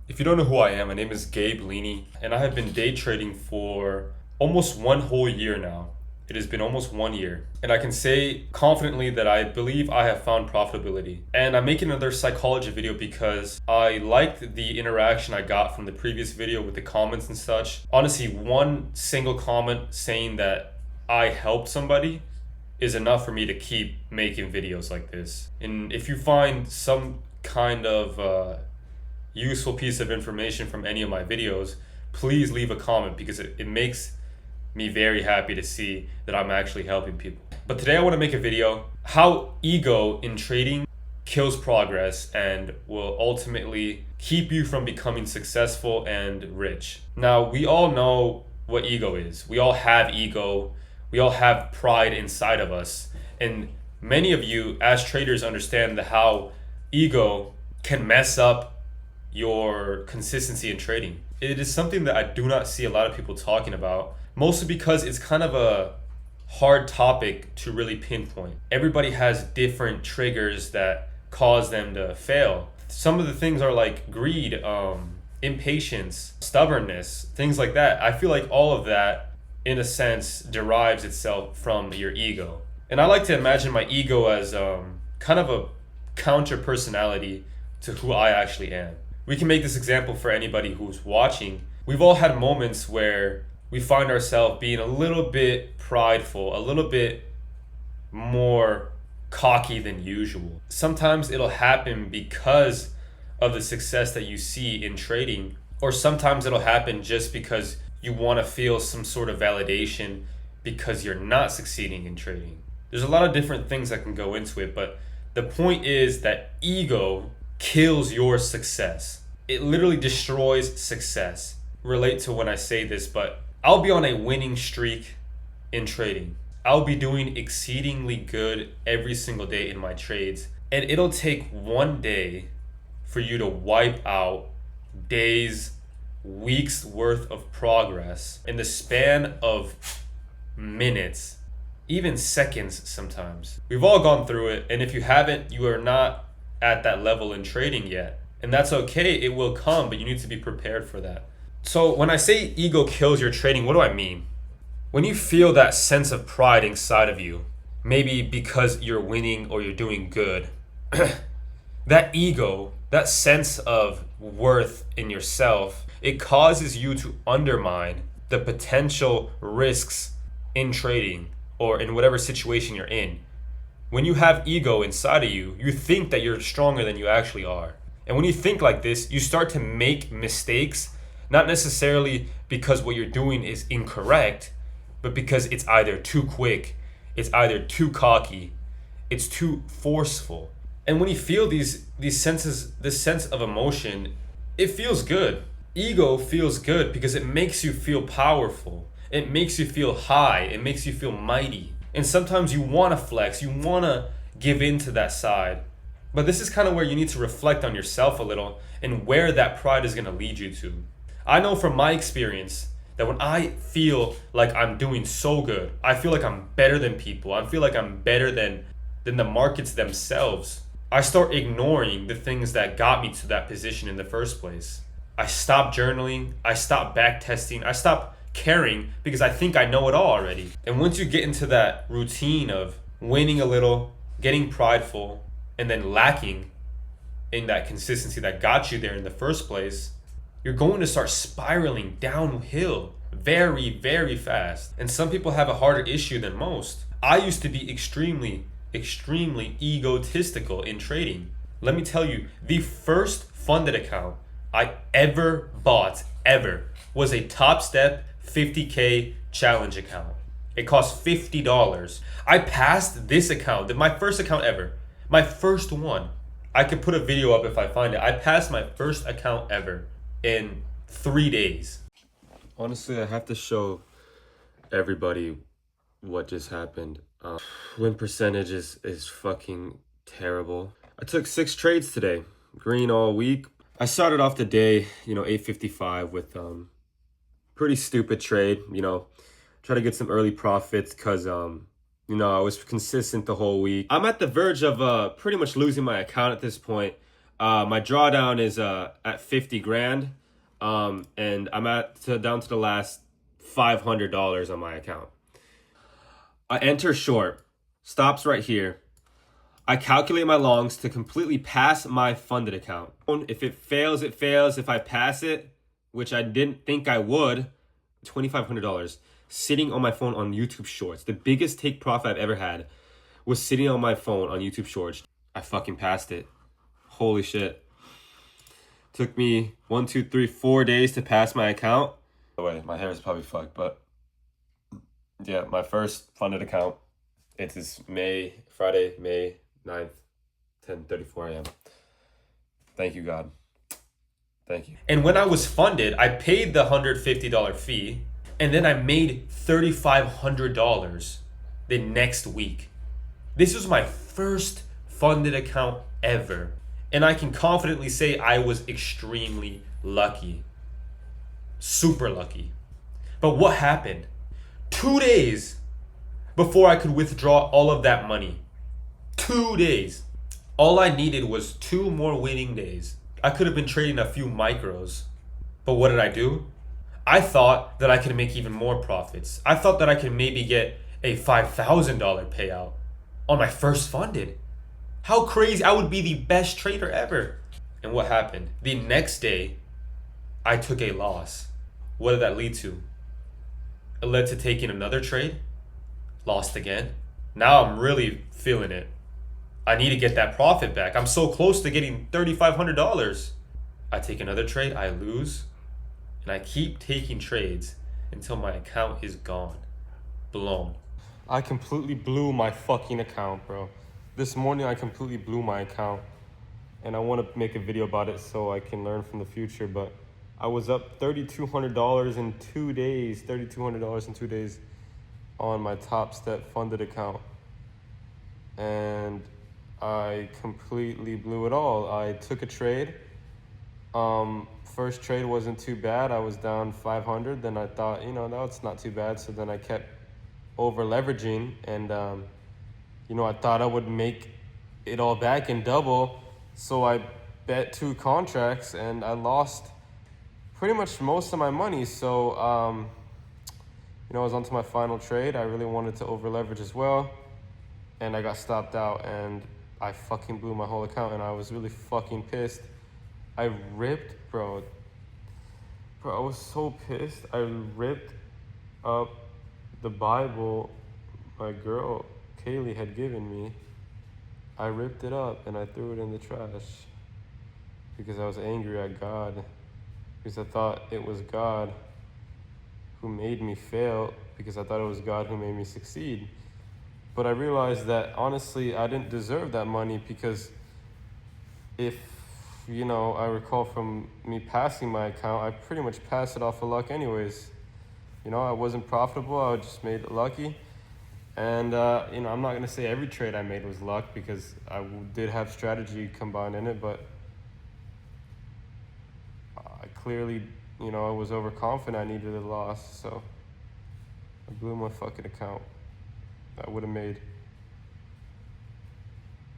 If you don't know who I am, my name is Gabe Leaney, and I have been day trading for almost one whole year now. It has been almost 1 year, and I can say confidently that I believe I have found profitability. And I'm making another psychology video because I liked the interaction I got from the previous video with the comments and such. Honestly, one single comment saying that I helped somebody is enough for me to keep making videos like this. And if you find some kind of useful piece of information from any of my videos, please leave a comment because it makes me very happy to see that I'm actually helping people. But today I want to make a video how ego in trading kills progress and will ultimately keep you from becoming successful and rich. Now, we all know what ego is. We all have ego. We all have pride inside of us. And many of you as traders understand how ego can mess up your consistency in trading. It is something that I do not see a lot of people talking about, mostly because it's kind of a hard topic to really pinpoint. Everybody has different triggers that cause them to fail. Some of the things are like greed, impatience, stubbornness, things like that. I feel like all of that, in a sense, derives itself from your ego. And I like to imagine my ego as kind of a counter personality to who I actually am. We can make this example for anybody who's watching. We've all had moments where we find ourselves being a little bit prideful, a little bit more cocky than usual. Sometimes it'll happen because of the success that you see in trading, or sometimes it'll happen just because you want to feel some sort of validation because you're not succeeding in trading. There's a lot of different things that can go into it, but the point is that ego kills your success. It literally destroys success. Relate to when I say this, but I'll be on a winning streak in trading. I'll be doing exceedingly good every single day in my trades, and it'll take one day for you to wipe out days, weeks worth of progress in the span of minutes, even seconds sometimes. We've all gone through it, and if you haven't, you are not at that level in trading yet. And that's okay, it will come, but you need to be prepared for that. So when I say ego kills your trading, what do I mean? When you feel that sense of pride inside of you, maybe because you're winning or you're doing good, that ego, that sense of worth in yourself, it causes you to undermine the potential risks in trading or in whatever situation you're in. When you have ego inside of you, you think that you're stronger than you actually are. And when you think like this, you start to make mistakes, not necessarily because what you're doing is incorrect, but because it's either too quick, it's either too cocky, it's too forceful. And when you feel these senses, this sense of emotion, it feels good. Ego feels good because it makes you feel powerful. It makes you feel high. It makes you feel mighty. And sometimes you want to flex, you want to give in to that side. But this is kind of where you need to reflect on yourself a little and where that pride is going to lead you to. I know from my experience that when I feel like I'm doing so good, I feel like I'm better than people, I feel like I'm better than the markets themselves, I start ignoring the things that got me to that position in the first place. I stop journaling, I stop back testing, I stop caring because I think I know it all already. And once you get into that routine of winning a little, getting prideful, and then lacking in that consistency that got you there in the first place, you're going to start spiraling downhill very, very fast. And some people have a harder issue than most. I used to be extremely egotistical in trading. Let me tell you, the first funded account I ever bought, was a Top Step 50K challenge account. It cost $50. I passed this account, my first account ever, my first one. I could put a video up if I find it. I passed my first account ever in 3 days. Honestly, I have to show everybody what just happened. Win percentage is fucking terrible. I took 6 trades today, green all week. I started off the day, 8:55 with pretty stupid trade, try to get some early profits because I was consistent the whole week. I'm at the verge of pretty much losing my account at this point. My drawdown is at 50 grand. And I'm down to the last $500 on my account. I enter short, stops right here. I calculate my longs to completely pass my funded account. If it fails, it fails. If I pass it, which I didn't think I would, $2,500 sitting on my phone on YouTube Shorts. The biggest take profit I've ever had was sitting on my phone on YouTube Shorts. I fucking passed it. Holy shit. Took me 4 days to pass my account. By the way, my hair is probably fucked, but yeah, my first funded account. It is Friday, May 9th, 10:34 a.m. Thank you, God. Thank you. And when I was funded, I paid the $150 fee, and then I made $3,500 the next week. This was my first funded account ever. And I can confidently say I was extremely lucky. Super lucky. But what happened? 2 days before I could withdraw all of that money. 2 days. All I needed was 2 more winning days. I could have been trading a few micros. But what did I do? I thought that I could make even more profits. I thought that I could maybe get a $5,000 payout on my first funded. How crazy. I would be the best trader ever. And what happened? The next day, I took a loss. What did that lead to? It led to taking another trade. Lost again. Now I'm really feeling it. I need to get that profit back. I'm so close to getting $3,500. I take another trade, I lose, and I keep taking trades until my account is gone. Blown. I completely blew my fucking account, bro. This morning I completely blew my account, and I want to make a video about it so I can learn from the future, but I was up $3,200 in 2 days, $3,200 in 2 days on my Top Step funded account. And I completely blew it all. I took a trade. First trade wasn't too bad. I was down 500. Then I thought, that's not too bad. So then I kept over leveraging, and I thought I would make it all back in double. So I bet 2 contracts, and I lost pretty much most of my money. So, I was on to my final trade. I really wanted to over leverage as well, and I got stopped out, and I fucking blew my whole account, and I was really fucking pissed. I ripped, bro, I was so pissed. I ripped up the Bible my girl Kaylee had given me. I ripped it up and I threw it in the trash because I was angry at God, because I thought it was God who made me fail, because I thought it was God who made me succeed. But I realized that honestly I didn't deserve that money, because if I recall from me passing my account, I pretty much passed it off of luck anyways. I wasn't profitable, I just made it lucky. And, I'm not going to say every trade I made was luck, because I did have strategy combined in it, but I clearly, I was overconfident. I needed a loss, so I blew my fucking account. I would have made,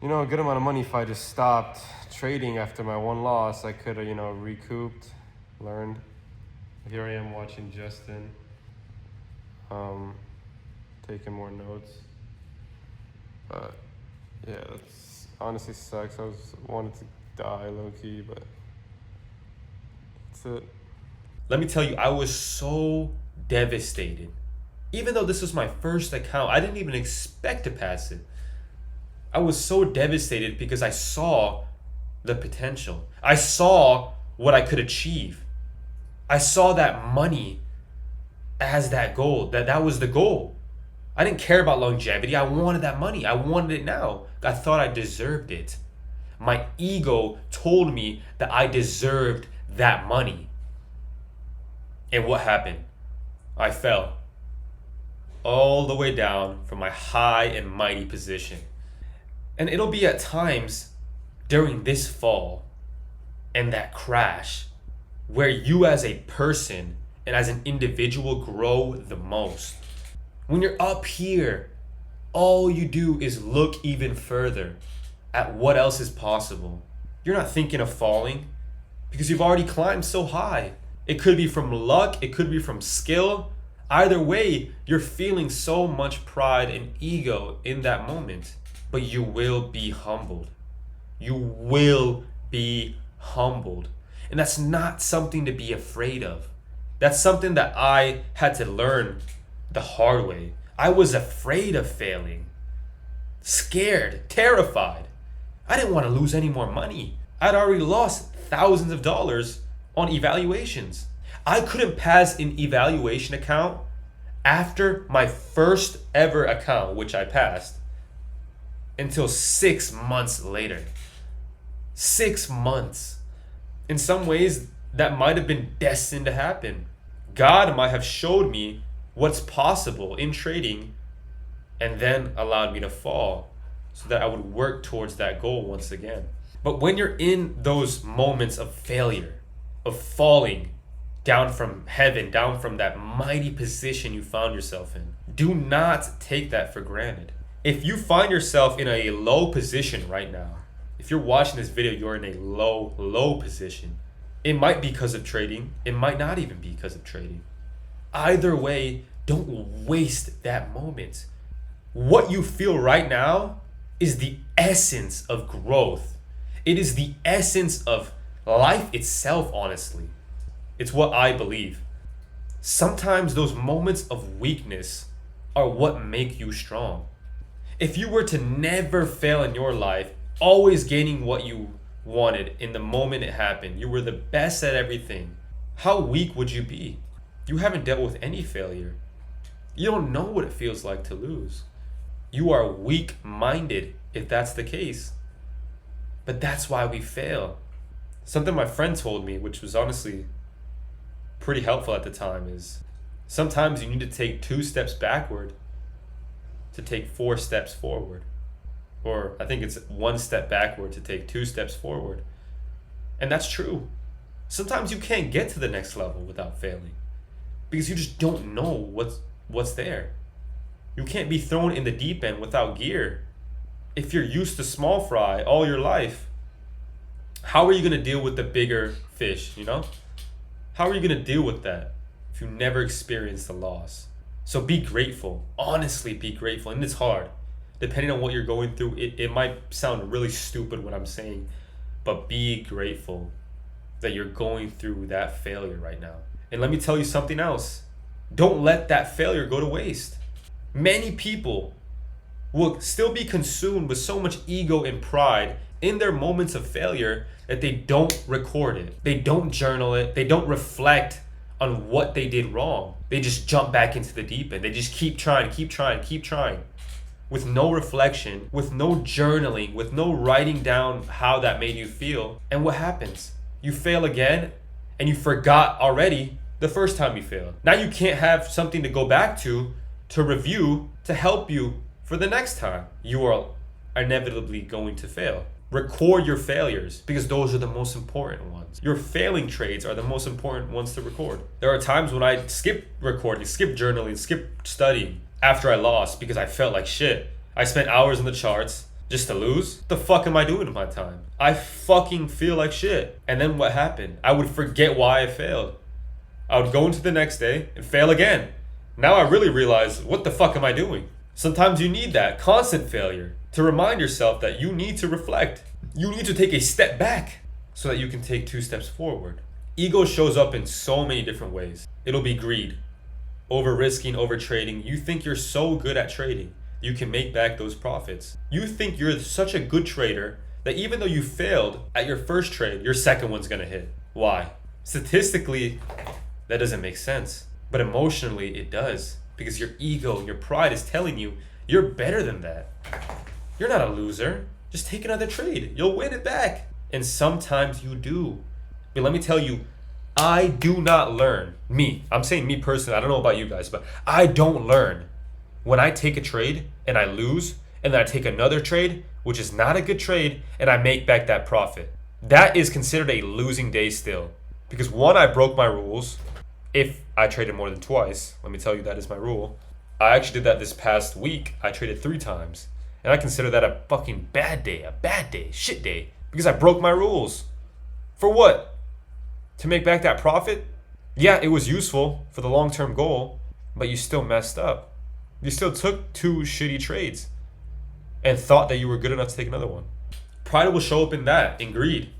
a good amount of money if I just stopped trading after my one loss. I could have, recouped, learned. Here I am watching Justin, taking more notes. But yeah, it's honestly sucks. Wanted to die low key, but that's it. Let me tell you, I was so devastated. Even though this was my first account, I didn't even expect to pass it. I was so devastated because I saw the potential. I saw what I could achieve. I saw that money as that goal. That was the goal. I didn't care about longevity. I wanted that money. I wanted it now. I thought I deserved it. My ego told me that I deserved that money. And what happened? I fell all the way down from my high and mighty position. And it'll be at times during this fall and that crash where you as a person and as an individual grow the most. When you're up here, all you do is look even further at what else is possible. You're not thinking of falling because you've already climbed so high. It could be from luck, it could be from skill. Either way, you're feeling so much pride and ego in that moment, but you will be humbled. You will be humbled. And that's not something to be afraid of. That's something that I had to learn the hard way. I was afraid of failing, scared, terrified. I didn't want to lose any more money. I'd already lost thousands of dollars on evaluations. I couldn't pass an evaluation account after my first ever account, which I passed, until 6 months later. 6 months. In some ways, that might have been destined to happen. God might have showed me what's possible in trading and then allowed me to fall so that I would work towards that goal once again. But when you're in those moments of failure, of falling down from heaven, down from that mighty position you found yourself in, do not take that for granted. If you find yourself in a low position right now, if you're watching this video, you're in a low position. It might be because of trading. It might not even be because of trading. Either way, don't waste that moment. What you feel right now is the essence of growth. It is the essence of life itself, honestly. It's what I believe. Sometimes those moments of weakness are what make you strong. If you were to never fail in your life, always gaining what you wanted in the moment it happened, you were the best at everything, how weak would you be? You haven't dealt with any failure. You don't know what it feels like to lose. You are weak-minded if that's the case. But that's why we fail. Something my friend told me, which was honestly pretty helpful at the time, is sometimes you need to take 2 steps backward to take 4 steps forward. Or I think it's 1 step backward to take 2 steps forward. And that's true. Sometimes you can't get to the next level without failing because you just don't know what's there. You can't be thrown in the deep end without gear. If you're used to small fry all your life, how are you going to deal with the bigger fish, you know? How are you going to deal with that if you never experienced the loss? So be grateful. Honestly, be grateful. And it's hard. Depending on what you're going through, it might sound really stupid what I'm saying, but be grateful that you're going through that failure right now. And let me tell you something else. Don't let that failure go to waste. Many people will still be consumed with so much ego and pride in their moments of failure that they don't record it. They don't journal it. They don't reflect on what they did wrong. They just jump back into the deep end. They just keep trying. With no reflection, with no journaling, with no writing down how that made you feel. And what happens? You fail again and you forgot already the first time you failed. Now you can't have something to go back to review, to help you for the next time. You are inevitably going to fail. Record your failures because those are the most important ones. Your failing trades are the most important ones to record. There are times when I skip recording, skip journaling, skip studying after I lost because I felt like shit. I spent hours in the charts just to lose. What the fuck am I doing with my time? I fucking feel like shit. And then what happened? I would forget why I failed. I would go into the next day and fail again. Now I really realize, what the fuck am I doing? Sometimes you need that constant failure to remind yourself that you need to reflect. You need to take a step back so that you can take 2 steps forward. Ego shows up in so many different ways. It'll be greed, over risking, over trading. You think you're so good at trading, you can make back those profits. You think you're such a good trader that even though you failed at your first trade, your second one's gonna hit. Why? Statistically, that doesn't make sense. But emotionally, it does. Because your ego, your pride is telling you you're better than that. You're not a loser. Just take another trade. You'll win it back. And sometimes you do. But let me tell you, I do not learn. I'm saying me personally, I don't know about you guys, but I don't learn when I take a trade and I lose, and then I take another trade, which is not a good trade, and I make back that profit. That is considered a losing day still. Because one, I broke my rules. If I traded more than twice, let me tell you that is my rule. I actually did that this past week. I traded 3 times. And I consider that a fucking bad day, shit day. because I broke my rules. For what? To make back that profit? Yeah, it was useful for the long-term goal, but you still messed up. You still took two shitty trades and thought that you were good enough to take another one. Pride will show up in that, in greed.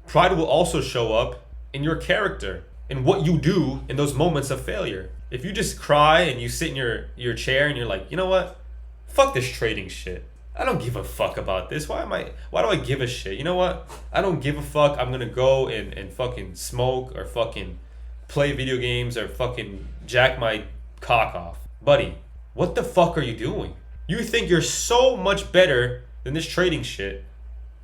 Pride will also show up in your character, in what you do in those moments of failure. If you just cry and you sit in your chair and you're like, you know what? Fuck this trading shit. I don't give a fuck about this. Why do I give a shit? You know what? I don't give a fuck. I'm gonna go and fucking smoke or fucking play video games or fucking jack my cock off. Buddy, what the fuck are you doing? You think you're so much better than this trading shit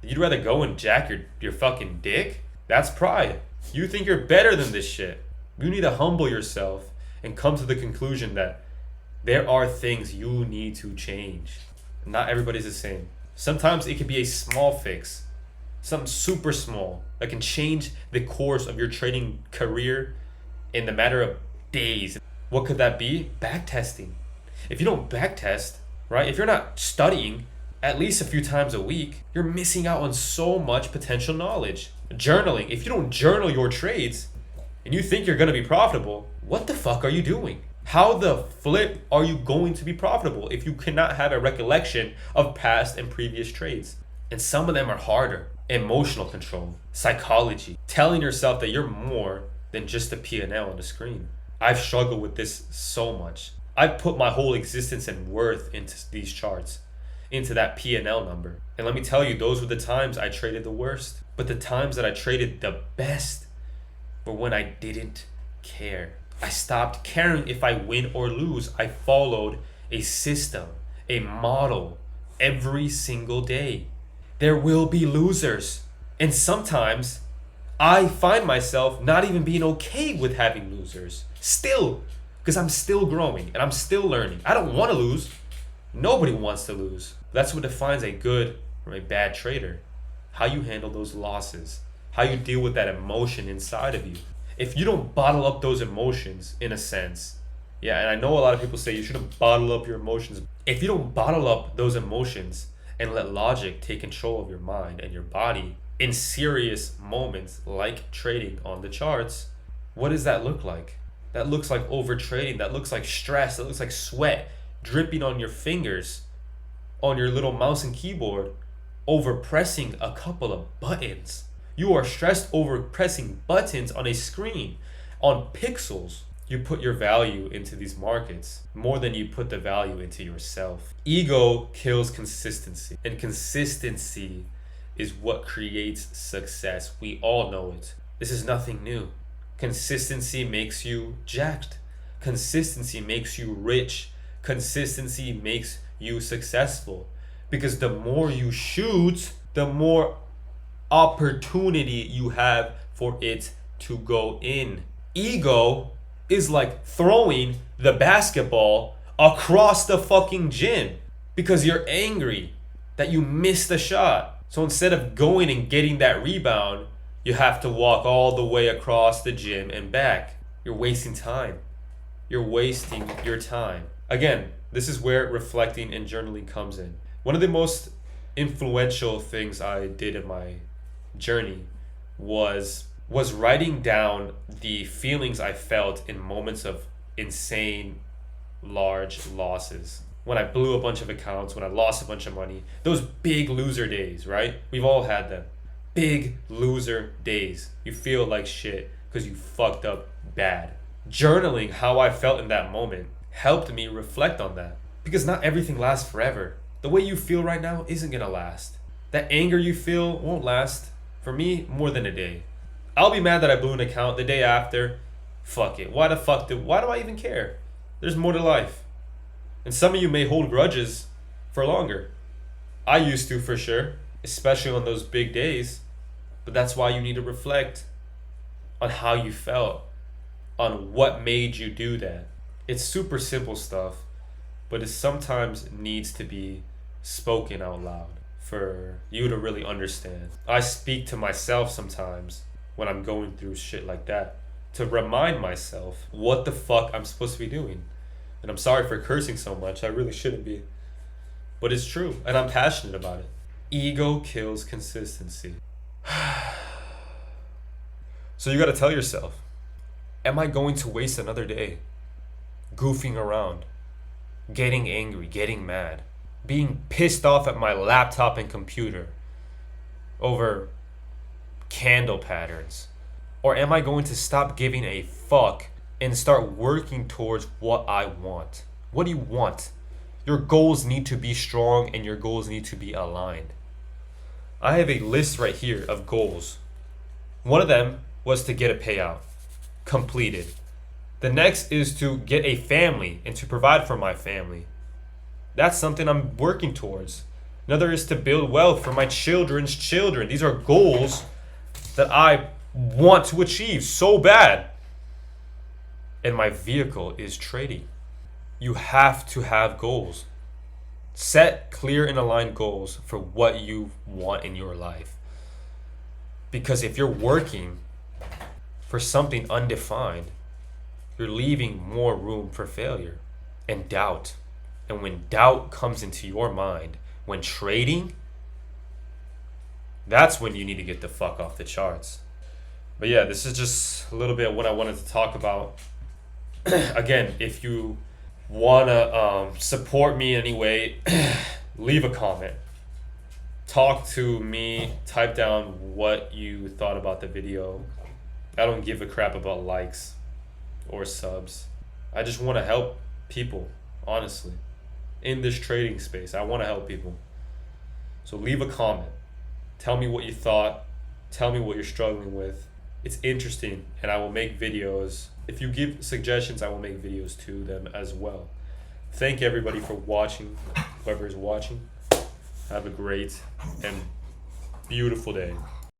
that you'd rather go and jack your fucking dick? That's pride. You think you're better than this shit. You need to humble yourself and come to the conclusion that there are things you need to change. Not everybody's the same. Sometimes it can be a small fix, something super small that can change the course of your trading career in the matter of days. What could that be? Backtesting. If you don't backtest, right? If you're not studying at least a few times a week, you're missing out on so much potential knowledge. Journaling. If you don't journal your trades and you think you're going to be profitable, what the fuck are you doing? How the flip are you going to be profitable if you cannot have a recollection of past and previous trades? And some of them are harder. Emotional control, psychology, telling yourself that you're more than just a P&L on the screen. I've struggled with this so much. I've put my whole existence and worth into these charts, into that P&L number. And let me tell you, those were the times I traded the worst. But the times that I traded the best were when I didn't care. I stopped caring if I win or lose. I followed a system, a model every single day. There will be losers. And sometimes I find myself not even being okay with having losers. Still, because I'm still growing and I'm still learning. I don't want to lose. Nobody wants to lose. That's what defines a good from a bad trader. How you handle those losses. How you deal with that emotion inside of you. If you don't bottle up those emotions, in a sense, yeah, and I know a lot of people say you shouldn't bottle up your emotions. If you don't bottle up those emotions and let logic take control of your mind and your body in serious moments like trading on the charts, what does that look like? That looks like over trading. That looks like stress. That looks like sweat dripping on your fingers, on your little mouse and keyboard, over pressing a couple of buttons. You are stressed over pressing buttons on a screen, on pixels. You put your value into these markets more than you put the value into yourself. Ego kills consistency, and consistency is what creates success. We all know it. This is nothing new. Consistency makes you jacked. Consistency makes you rich. Consistency makes you successful. Because the more you shoot, the more opportunity you have for it to go in. Ego is like throwing the basketball across the fucking gym because you're angry that you missed the shot. So instead of going and getting that rebound, you have to walk all the way across the gym and back. You're wasting time. You're wasting your time. Again, this is where reflecting and journaling comes in. One of the most influential things I did in my journey was writing down the feelings I felt in moments of insane large losses. When I blew a bunch of accounts, when I lost a bunch of money, those big loser days, right? We've all had them. Big loser days. You feel like shit because you fucked up bad. Journaling how I felt in that moment helped me reflect on that. Because not everything lasts forever. The way you feel right now isn't gonna last. That anger you feel won't last, for me, more than a day. I'll be mad that I blew an account the day after. Fuck it. Why do I even care? There's more to life. And some of you may hold grudges for longer. I used to, for sure, especially on those big days. But that's why you need to reflect on how you felt, on what made you do that. It's super simple stuff, but it sometimes needs to be spoken out loud for you to really understand. I speak to myself sometimes when I'm going through shit like that to remind myself what the fuck I'm supposed to be doing. And I'm sorry for cursing so much. I really shouldn't be. But it's true, and I'm passionate about it. Ego kills consistency. So you got to tell yourself, am I going to waste another day goofing around, getting angry, getting mad, being pissed off at my laptop and computer over candle patterns? Or am I going to stop giving a fuck and start working towards what I want? What do you want? Your goals need to be strong and your goals need to be aligned. I have a list right here of goals. One of them was to get a payout. Completed. The next is to get a family and to provide for my family. That's something I'm working towards. Another is to build wealth for my children's children. These are goals that I want to achieve so bad. And my vehicle is trading. You have to have goals. Set clear and aligned goals for what you want in your life. Because if you're working for something undefined, you're leaving more room for failure and doubt. And when doubt comes into your mind, when trading, that's when you need to get the fuck off the charts. But yeah, this is just a little bit of what I wanted to talk about. Again, if you want to support me in any way, leave a comment. Talk to me. Type down what you thought about the video. I don't give a crap about likes or subs. I just want to help people, honestly. In this trading space, I want to help people. So leave a comment. Tell me what you thought. Tell me what you're struggling with. It's interesting, and I will make videos. If you give suggestions, I will make videos to them as well. Thank everybody for watching, whoever is watching. Have a great and beautiful day.